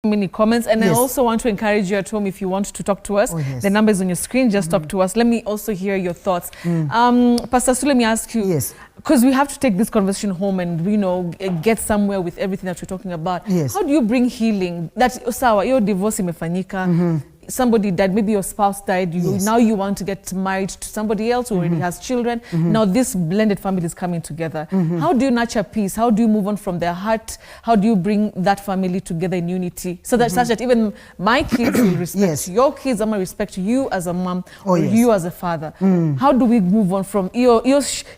many comments, and I also want to encourage you at home, if you want to talk to us, the number is on your screen, just talk to us. Let me also hear your thoughts. Pastor Sue, let me ask you, because we have to take this conversation home and, you know, get somewhere with everything that we're talking about. How do you bring healing? That, sawa, your divorce imefanyika, somebody died, maybe your spouse died, now you want to get married to somebody else who already has children. Now this blended family is coming together. How do you nurture peace? How do you move on from their heart? How do you bring that family together in unity? So that such that even my kids will respect your kids, I'm going to respect you as a mom or you as a father. How do we move on from iyo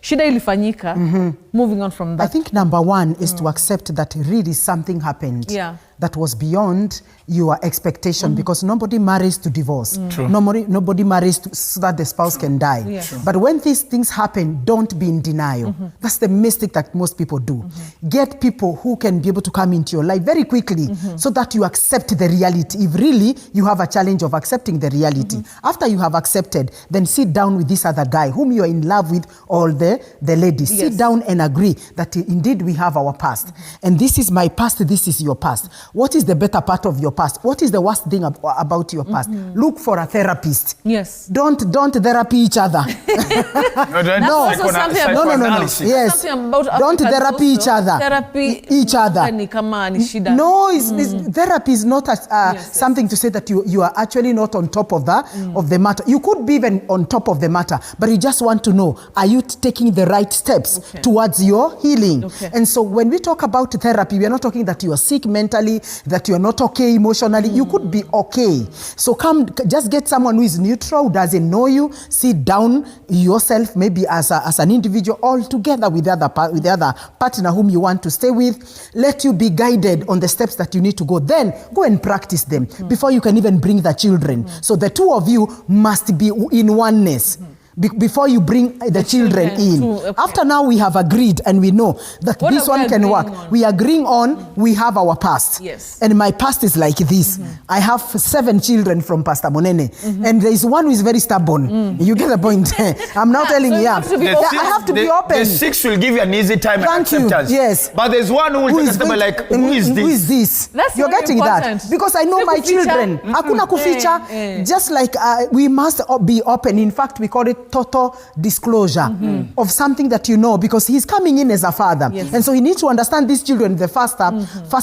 shida ilifanyika, moving on from that? I think number one is to accept that really something happened that was beyond your expectation, because nobody marries to divorce. Nobody marries so that the spouse can die. But when these things happen, don't be in denial. That's the mistake that most people do. Get people who can be able to come into your life very quickly so that you accept the reality. If really you have a challenge of accepting the reality. After you have accepted, then sit down with this other guy whom you are in love with, or the lady. Sit down and agree that indeed we have our past. And this is my past, this is your past. What is the better part of your past? What is the worst thing about your past? Look for a therapist. Don't therapy each other. No. Yes. Don't therapy each other. No, therapy is not something to say that you are actually not on top of the matter. You could be even on top of the matter, but you just want to know, are you taking the right steps towards your healing? And so when we talk about therapy, we are not talking that you are sick mentally, that you are not okay emotionally. You could be okay. So just get someone who is neutral, who doesn't know you. Sit down yourself, maybe as an individual, all together with the other partner whom you want to stay with. Let you be guided on the steps that you need to go. Then go and practice them before you can even bring the children. So the two of you must be in oneness. Before you bring the children in. After now we have agreed and we know that this one can work. We are agreeing on, we have our past. And my past is like this. I have 7 children from Pastor Monene. And there is one who is very stubborn. You get the point. I'm now telling you, I have to be open. The 6 will give you an easy time and acceptance. But there's one who will take like, who is this? Who is this? You're getting that. Because I know my children. Hakuna kuficha. Just like we must be open. In fact, we call it total disclosure of something that you know, because he's coming in as a father. And so he needs to understand these children faster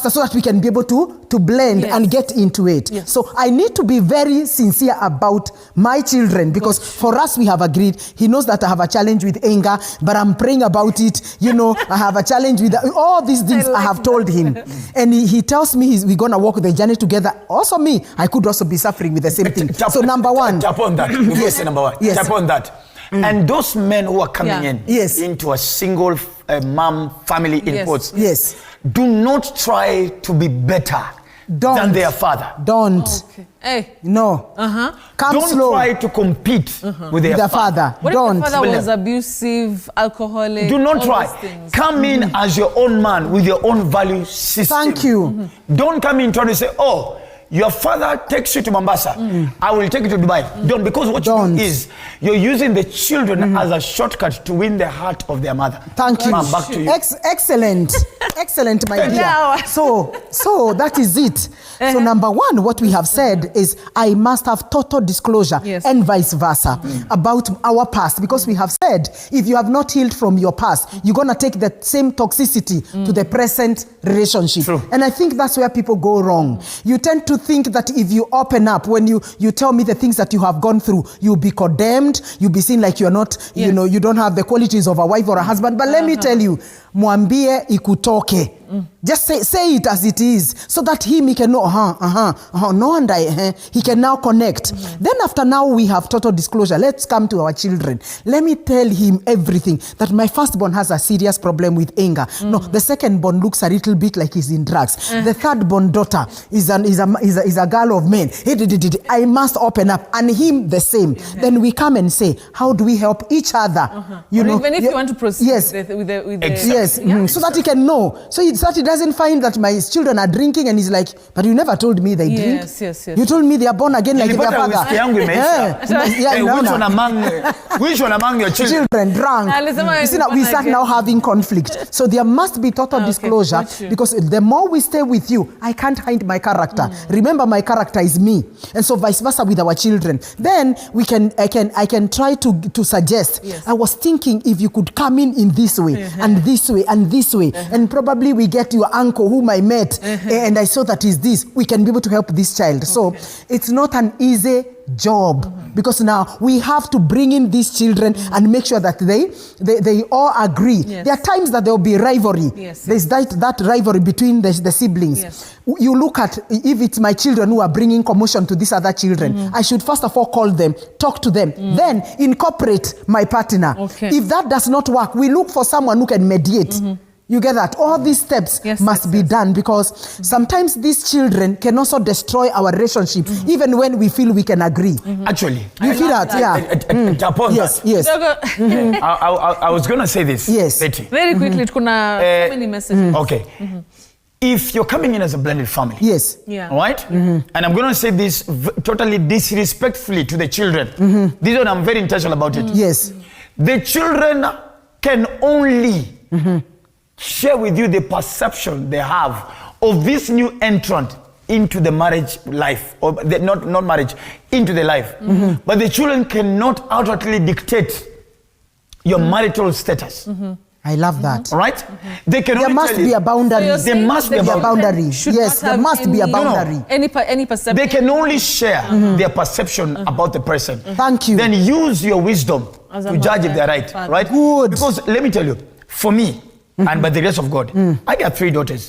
so that we can be able to blend and get into it. So I need to be very sincere about my children, because for us we have agreed. He knows that I have a challenge with anger, but I'm praying about it. You know, I have a challenge with all these things. I have told him. And he tells me we're going to walk the journey together. Also me, I could also be suffering with the same thing. So number one. Tap on that. Number one. Tap on that. And those men who are coming in into a single mom family in quotes, do not try to be better than their father. Don't. No. Come don't slow. Try to compete with their father. What don't. If the father was abusive, alcoholic? Do not try. Come in as your own man with your own value system. Thank you. Don't come in trying to say, oh, your father takes you to Mombasa. I will take you to Dubai. Don't, because what you do is you're using the children as a shortcut to win the heart of their mother. Thank you. Back to you. Excellent. Excellent, my dear. So that is it. So number one, what we have said is I must have total disclosure and vice versa about our past, because we have said if you have not healed from your past, you're going to take the same toxicity to the present relationship. And I think that's where people go wrong. You tend to think that if you open up, when you tell me the things that you have gone through, you'll be condemned, you'll be seen like you're not, you know, you don't have the qualities of a wife or a husband. But let me tell you, mwambie ikutoke. Just say it as it is, so that he can know, no, and he can now connect. Then after now we have total disclosure. Let's come to our children. Let me tell him everything, that my firstborn has a serious problem with anger. No, the secondborn looks a little bit like he's in drugs. The thirdborn daughter is a girl of men. I must open up, and him the same. Then we come and say, how do we help each other? You know, even if you want to proceed with the so that he can know. So so that he doesn't find that my children are drinking and he's like, but you never told me they drink. Yes. You told me they are born again like their father. Which one among your children drunk? You see, we start now having conflict. So there must be total disclosure, because the more we stay with you, I can't hide my character. Remember, my character is me, and so vice versa with our children. Then I can try to suggest. I was thinking if you could come in this way and this way and this way, and probably we get your uncle whom I met, and I saw that is this. We can be able to help this child. So it's not an easy job, because now we have to bring in these children and make sure that they all agree. There are times that there will be rivalry. There's that rivalry between the siblings. You look at, if it's my children who are bringing commotion to these other children, I should first of all call them, talk to them, then incorporate my partner. If that does not work, we look for someone who can mediate. You get that? All these steps must be done, because sometimes these children can also destroy our relationship, even when we feel we can agree. Actually, you feel that? Yes. I was going to say this. Yes. Betty. Very quickly, so many messages. Okay. If you're coming in as a blended family, all right? And I'm going to say this totally disrespectfully to the children. This one, I'm very intentional about it. Yes. The children can only share with you the perception they have of this new entrant into the marriage life, or not marriage, into the life. But the children cannot outwardly dictate your marital status. I love that. All right? They can there must be a boundary. There must be a boundary. Yes, there must be a boundary. Any perception. They can only share their perception about the person. Thank you. Then use your wisdom to judge if they're right. Right? Good. Because let me tell you, for me, and by the grace of God, I got 3 daughters.